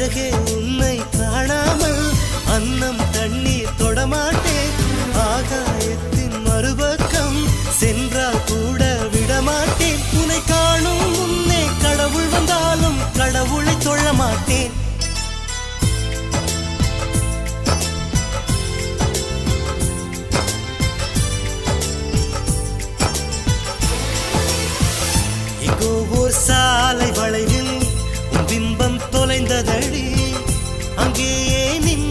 அழகே உன்னை காணாமல் அன்னம் தண்ணீர் தொடமாட்டேன். ஆகாயத்தின் மறுபக்கம் சென்றால் கூட விடமாட்டேன். உன்னை காணும் முன்னே கடவுள் வந்தாலும் கடவுளை தொழ மாட்டேன். எங்கோ ஓர் சாலை வளைவில் உன் பிம்பம் தொலைந்ததடி, அங்கேயே நின்